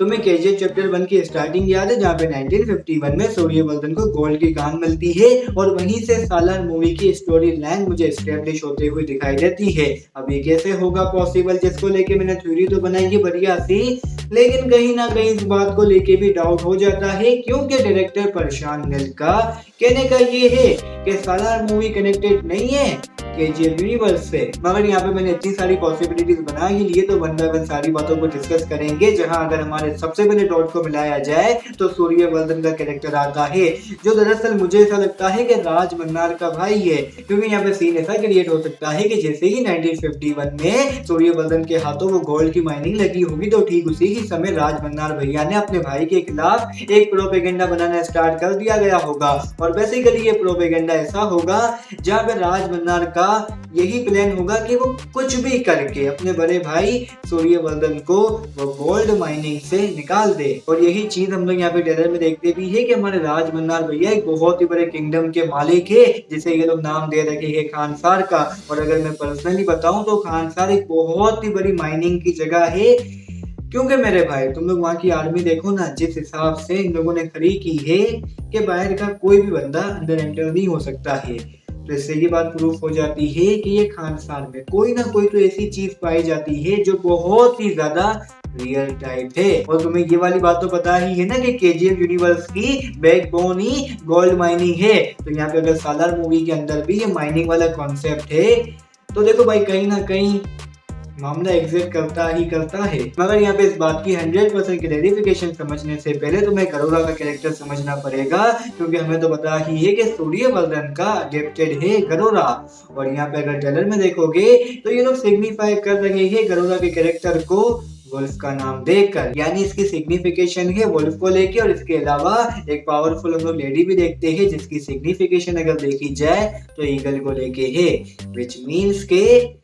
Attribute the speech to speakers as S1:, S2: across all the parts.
S1: तुम्हें KGF chapter 1 की starting याद है जहाँ पे 1951 में सूर्यवर्धन को गोल्ड की खान मिलती है और वहीं से सालार मूवी की स्टोरी लाइन मुझे एस्टेब्लिश होते हुए दिखाई देती है। अब ये कैसे होगा पॉसिबल, जिसको लेके मैंने थ्योरी तो बनाई है बढ़िया सी, लेकिन कहीं ना कहीं इस बात को लेके भी डाउट हो जाता है क्योंकि डायरेक्टर प्रशांत नील का कहने का ये है कि सालार मूवी कनेक्टेड नहीं है केजीएफ यूनिवर्स से। मगर यहाँ पे मैंने इतनी सारी पॉसिबिलिटीज बना ही लिए तो वन बाय वन सारी बातों को डिस्कस करेंगे। जहां अगर हमारे सबसे पहले डॉट को मिलाया जाए तो सूर्यवर्धन का कैरेक्टर आता है जो दरअसल मुझे ऐसा लगता है कि राज मन्नार का भाई है, क्योंकि यहाँ पे सीन ऐसा क्रिएट हो सकता है कि जैसे ही 1951 में सूर्यवर्धन के हाथों वो गोल्ड की माइनिंग लगी होगी तो ठीक उसी ही समय राज मन्नार भैया ने अपने भाई के खिलाफ एक प्रोपेगेंडा बनाना स्टार्ट कर दिया गया होगा। और बेसिकली ये प्रोपेगेंडा ऐसा होगा जहाँ पे राज मन्नार का यही प्लान होगा कि वो कुछ भी करके अपने बड़े भाई सूर्यवर्धन को वो गोल्ड माइनिंग से निकाल दे। और यही चीज हम लोग यहाँ पे ट्रेलर में देखते भी है कि हमारे राज मन्नार भैया एक बहुत ही बड़े किंगडम के मालिक है जिसे ये लोग नाम दे रखे हैं खानसार का। और अगर मैं पर्सनली बताऊं तो खानसार एक बहुत ही बड़ी माइनिंग की जगह है, क्योंकि मेरे भाई तुम लोग वहाँ की आर्मी देखो ना, जिस हिसाब से इन लोगों ने खड़ी की है कि बाहर का कोई भी बंदा अंदर एंटर नहीं हो सकता है। तो इससे ये बात प्रूफ हो जाती है कि ये खानसार में कोई ना कोई तो ऐसी चीज पाई जाती है जो बहुत ही ज्यादा रियल टाइप है। और तुम्हें ये वाली बात तो पता ही है ना कि केजीएफ यूनिवर्स की बैकबोन ही गोल्ड माइनिंग है। तो यहाँ पे अगर सालार मूवी के अंदर भी ये माइनिंग वाला कॉन्सेप्ट है तो देखो भाई कहीं ना कहीं मामला एग्जिस्ट करता ही करता है। मगर यहाँ पे इस बात की 100% क्लैरिफिकेशन समझने से पहले तुम्हें गरोरा का कैरेक्टर समझना पड़ेगा, क्योंकि हमें तो पता ही है कि सूर्यवर्धन का अडेप्टेड है गरोरा। और यहाँ पे अगर ट्रेलर में देखोगे तो ये लोग सिग्निफाई कर रहे हैं गरोरा के कैरेक्टर को वुल्फ का नाम देकर, यानी इसकी सिग्निफिकेशन है वुल्फ को लेके। और इसके अलावा एक पावरफुल हम लोग लेडी भी देखते हैं जिसकी सिग्निफिकेशन अगर देखी जाए तो ईगल को लेके है, विच मीन्स के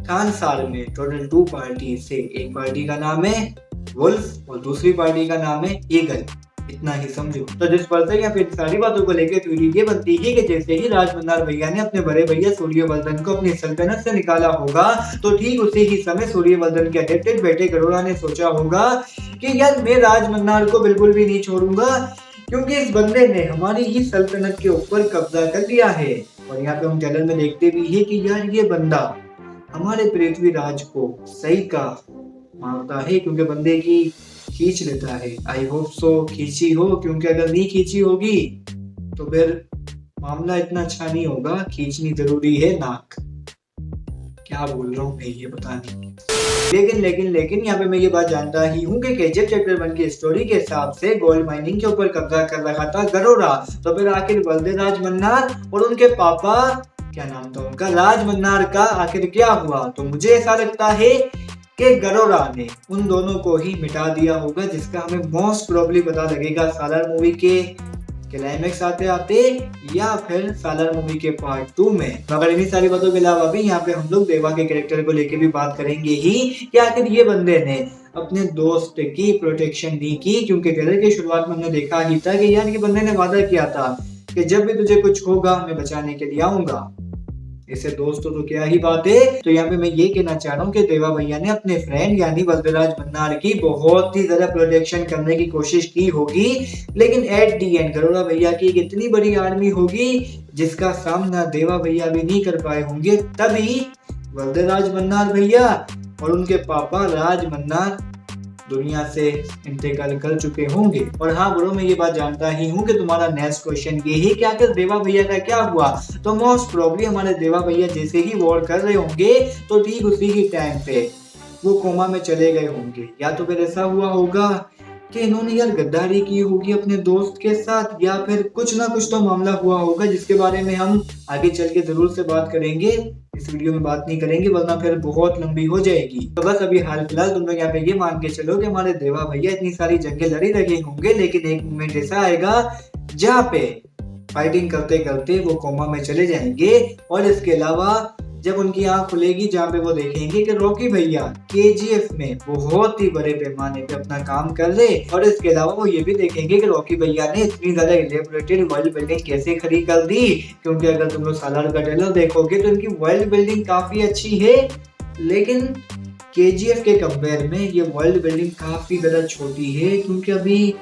S1: खानसार में टोटल 2 पार्टी से एक पार्टी का नाम है वुल्फ और दूसरी पार्टी का नाम है ईगल। इतना ही समझो। तो जिस पर से या फिर सारी बातों को लेकर थ्योरी ये बनती है कि जैसे ही राज मन्नार भैया ने अपने बड़े भैया सूर्यवर्धन को अपनी सल्तनत से निकाला होगा तो ठीक उसी ही समय सूर्यवर्धन के अडेप्टेड बेटे गरोरा ने सोचा होगा कि यार मैं राज मन्नार को बिल्कुल भी नहीं छोड़ूंगा, क्योंकि इस बंदे ने हमारी ही सल्तनत के ऊपर कब्जा कर लिया है। और यहाँ पे हम चैनल में देखते भी है कि यार ये बंदा हमारे पृथ्वीराज को सही का मारता है, क्योंकि बंदे की खींच लेता है। आई होप सो खींची हो, क्योंकि अगर नहीं खींची होगी तो फिर मामला इतना अच्छा नहीं होगा। खींचनी जरूरी है नाक। क्या बोल रहा हूँ भाई ये पता नहीं। लेकिन यहाँ पे मैं ये बात जानता ही हूँ कि केजीएफ चैप्टर 1 की स्टोरी के हिसाब से गोल्ड माइनिंग के ऊपर कब्जा कर रखा था गरोरा। तो फिर आखिर बलदेवराज मन्नार और उनके पापा, क्या नाम था उनका, राज मन्नार का आखिर क्या हुआ? तो मुझे ऐसा लगता है कि गरोरा ने उन दोनों को ही मिटा दिया होगा, जिसका हमें मोस्ट प्रोबेबली पता लगेगा सालार मूवी के क्लाइमेक्स आते आते या फिर सालार मूवी के पार्ट 2 में। मगर इन्हीं सारी बातों के अलावा भी यहाँ पे हम लोग देवा के कैरेक्टर को लेके भी बात करेंगे ही कि आखिर ये बंदे ने अपने दोस्त की प्रोटेक्शन नहीं की, क्योंकि ट्रेलर की शुरुआत में हमने देखा ही था कि यार ये बंदे ने वादा किया था कि जब भी तुझे कुछ होगा मैं बचाने के लिए आऊंगा। ऐसे दोस्तों तो क्या ही बात है। तो यहाँ पे मैं ये कहना चाह रहा हूँ कि देवा भैया ने अपने फ्रेंड यानी बलदेवराज मन्नार की बहुत ही ज्यादा प्रोटेक्शन करने की कोशिश की होगी, लेकिन एट दी एंड गरोरा भैया की एक इतनी बड़ी आर्मी होगी जिसका सामना देवा भैया भी नहीं कर पाए होंगे। तभी बलदेवराज मन्नार भैया और उनके पापा राज मन्नार दुनिया से इंतकाल कर चुके होंगे। और हाँ ब्रो, मैं ये बात जानता ही हूँ कि तुम्हारा नेक्स्ट क्वेश्चन ये है कि आखिर देवा भैया का क्या हुआ। तो मोस्ट प्रोबेबली हमारे देवा भैया जैसे ही वॉर कर रहे होंगे तो ठीक उसी ही टाइम पे वो कोमा में चले गए होंगे, या तो फिर ऐसा हुआ होगा कि इन्होंने यार गद्दारी की होगी अपने दोस्त के साथ, या फिर कुछ ना कुछ तो मामला हुआ होगा जिसके बारे में हम आगे चल के जरूर से बात करेंगे। इस वीडियो में बात नहीं करेंगे वरना फिर बहुत लंबी हो जाएगी। तो बस अभी हाल फिलहाल तुम लोग यहाँ पे ये मान के चलो कि हमारे देवा भैया इतनी सारी जंगें लड़ी रहे होंगे, लेकिन एक मोमेंट ऐसा आएगा जहाँ पे फाइटिंग करते करते वो कोमा में चले जाएंगे। और इसके अलावा जब उनकी आंख खुलेगी जहाँ पे वो देखेंगे कि रॉकी भैया केजीएफ में बहुत ही बड़े पैमाने पे अपना काम कर रहे। और इसके अलावा वो ये भी देखेंगे कि रॉकी भैया ने इतनी ज्यादा इलेबोरेटेड वर्ल्ड बिल्डिंग कैसे खड़ी कर दी, क्योंकि अगर तुम लोग सालार का ट्रेलर देखोगे तो इनकी वर्ल्ड बिल्डिंग काफी अच्छी है, लेकिन केजीएफ के कंपेयर में ये वर्ल्ड बिल्डिंग काफी ज्यादा छोटी है, क्योंकि अभी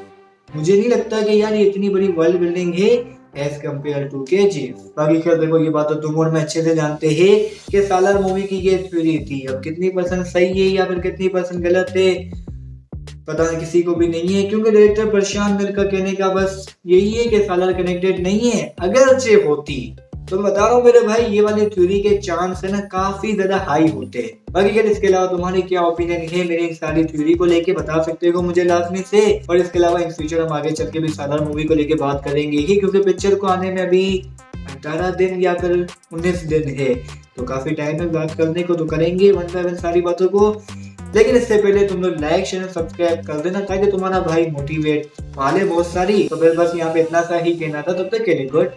S1: मुझे नहीं लगता कि यार ये इतनी बड़ी वर्ल्ड बिल्डिंग है एज कम्पेयर टू केजीएफ। बाकी खैर देखो, ये बात तो तुम और मैं अच्छे से जानते हैं कि सालार मूवी की ये थ्योरी थी। अब कितनी परसेंट सही है या फिर कितनी परसेंट गलत है पता नहीं किसी को भी नहीं है, क्योंकि डायरेक्टर प्रशांत नील का कहने का बस यही है कि सालार कनेक्टेड नहीं है। अगर अच्छे होती तो मैं बता रहा हूँ मेरे भाई, ये वाली थ्योरी के चांस है ना काफी ज्यादा हाई होते हैं। बाकी क्या इसके अलावा तुम्हारी क्या ओपिनियन है मेरी सारी थ्योरी को लेके बता सकते हो मुझे लाजमी से। और इसके अलावा इन फ्यूचर हम आगे चल के भी सालार मूवी को लेके बात करेंगे ही, क्योंकि पिक्चर को आने में अभी 18 दिन या फिर 19 दिन है, तो काफी टाइम में बात करने को तो करेंगे वन बाय वन सारी बातों को। लेकिन इससे पहले तुम लोग लाइक शेयर सब्सक्राइब कर देना, ताकि तुम्हारा भाई मोटिवेट वाले बहुत सारी। तो फिर बस यहाँ पे इतना सा ही कहना था, तब तक के लिए गुड